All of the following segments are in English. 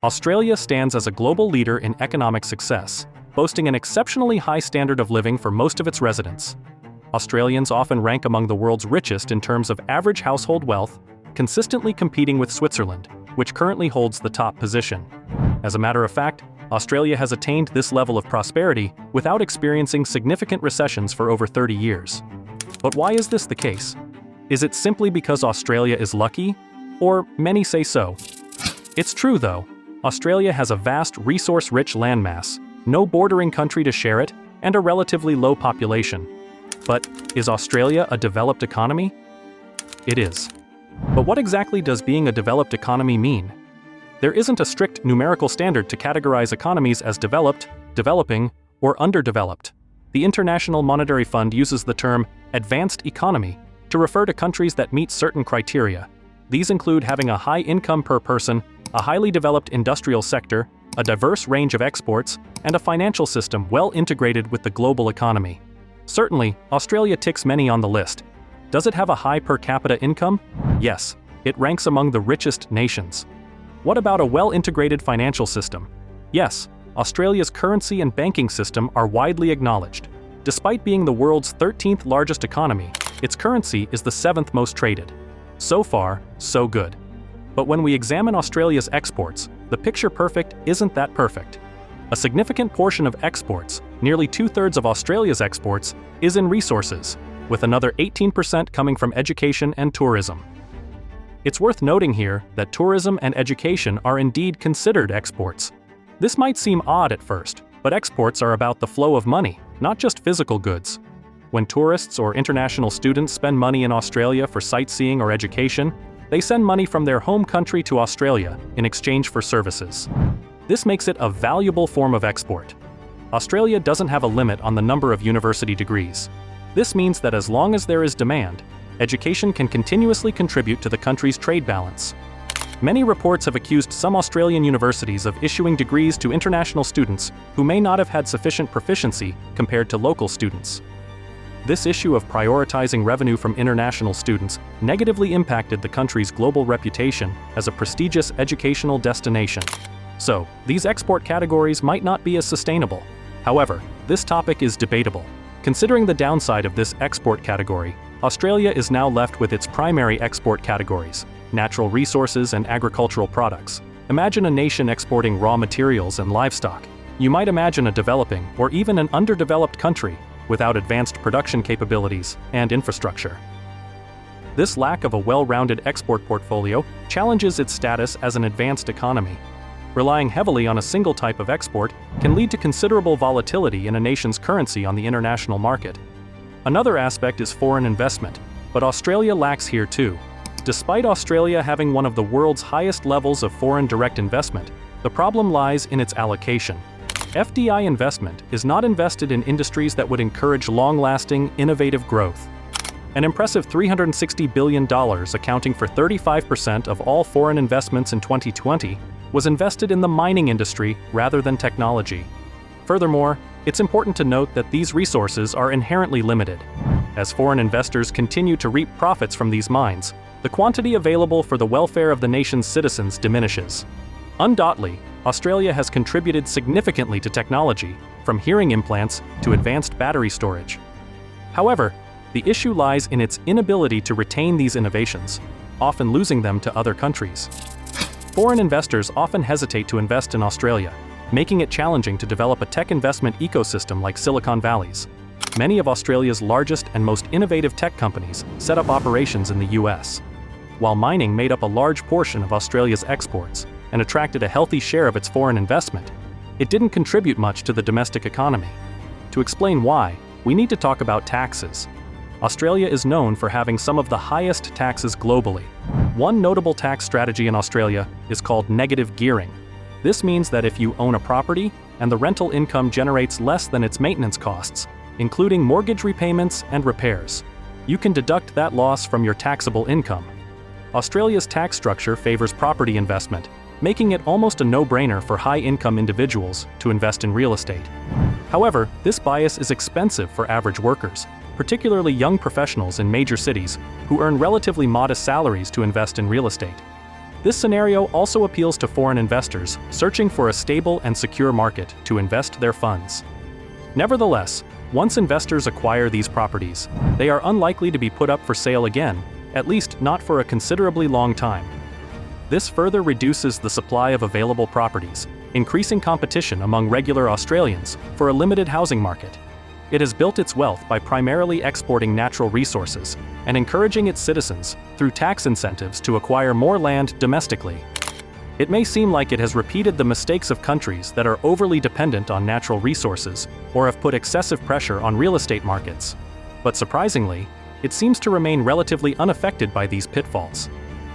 Australia stands as a global leader in economic success, boasting an exceptionally high standard of living for most of its residents. Australians often rank among the world's richest in terms of average household wealth, consistently competing with Switzerland, which currently holds the top position. As a matter of fact, Australia has attained this level of prosperity without experiencing significant recessions for over 30 years. But why is this the case? Is it simply because Australia is lucky? Or many say so. It's true though. Australia has a vast resource-rich landmass, no bordering country to share it, and a relatively low population. But is Australia a developed economy? It is. But what exactly does being a developed economy mean? There isn't a strict numerical standard to categorize economies as developed, developing, or underdeveloped. The International Monetary Fund uses the term advanced economy to refer to countries that meet certain criteria. These include having a high income per person, a highly developed industrial sector, a diverse range of exports, and a financial system well integrated with the global economy. Certainly, Australia ticks many on the list. Does it have a high per capita income? Yes, it ranks among the richest nations. What about a well-integrated financial system? Yes, Australia's currency and banking system are widely acknowledged. Despite being the world's 13th largest economy, its currency is the 7th most traded. So far, so good. But when we examine Australia's exports, the picture perfect isn't that perfect. A significant portion of exports, nearly 2/3 of Australia's exports, is in resources, with another 18% coming from education and tourism. It's worth noting here that tourism and education are indeed considered exports. This might seem odd at first, but exports are about the flow of money, not just physical goods. When tourists or international students spend money in Australia for sightseeing or education, they send money from their home country to Australia in exchange for services. This makes it a valuable form of export. Australia doesn't have a limit on the number of university degrees. This means that as long as there is demand, education can continuously contribute to the country's trade balance. Many reports have accused some Australian universities of issuing degrees to international students who may not have had sufficient proficiency compared to local students. This issue of prioritizing revenue from international students negatively impacted the country's global reputation as a prestigious educational destination. So, these export categories might not be as sustainable. However, this topic is debatable. Considering the downside of this export category, Australia is now left with its primary export categories: natural resources and agricultural products. Imagine a nation exporting raw materials and livestock. You might imagine a developing or even an underdeveloped country without advanced production capabilities and infrastructure. This lack of a well-rounded export portfolio challenges its status as an advanced economy. Relying heavily on a single type of export can lead to considerable volatility in a nation's currency on the international market. Another aspect is foreign investment, but Australia lacks here too. Despite Australia having one of the world's highest levels of foreign direct investment, the problem lies in its allocation. FDI investment is not invested in industries that would encourage long-lasting, innovative growth. An impressive $360 billion, accounting for 35% of all foreign investments in 2020, was invested in the mining industry rather than technology. Furthermore, it's important to note that these resources are inherently limited. As foreign investors continue to reap profits from these mines, the quantity available for the welfare of the nation's citizens diminishes. Undoubtedly, Australia has contributed significantly to technology, from hearing implants to advanced battery storage. However, the issue lies in its inability to retain these innovations, often losing them to other countries. Foreign investors often hesitate to invest in Australia, making it challenging to develop a tech investment ecosystem like Silicon Valley's. Many of Australia's largest and most innovative tech companies set up operations in the US. While mining made up a large portion of Australia's exports and attracted a healthy share of its foreign investment, it didn't contribute much to the domestic economy. To explain why, we need to talk about taxes. Australia is known for having some of the highest taxes globally. One notable tax strategy in Australia is called negative gearing. This means that if you own a property and the rental income generates less than its maintenance costs, including mortgage repayments and repairs, you can deduct that loss from your taxable income. Australia's tax structure favors property investment, making it almost a no-brainer for high-income individuals to invest in real estate. However, this bias is expensive for average workers, particularly young professionals in major cities who earn relatively modest salaries to invest in real estate. This scenario also appeals to foreign investors searching for a stable and secure market to invest their funds. Nevertheless, once investors acquire these properties, they are unlikely to be put up for sale again, at least not for a considerably long time. This further reduces the supply of available properties, increasing competition among regular Australians for a limited housing market. It has built its wealth by primarily exporting natural resources and encouraging its citizens, through tax incentives, to acquire more land domestically. It may seem like it has repeated the mistakes of countries that are overly dependent on natural resources or have put excessive pressure on real estate markets. But surprisingly, it seems to remain relatively unaffected by these pitfalls.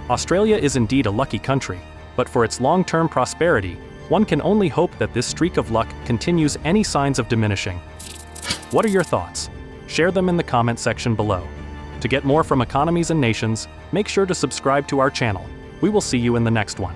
Australia is indeed a lucky country, but for its long-term prosperity, one can only hope that this streak of luck continues any signs of diminishing. What are your thoughts? Share them in the comment section below. To get more from Economies and Nations, make sure to subscribe to our channel. We will see you in the next one.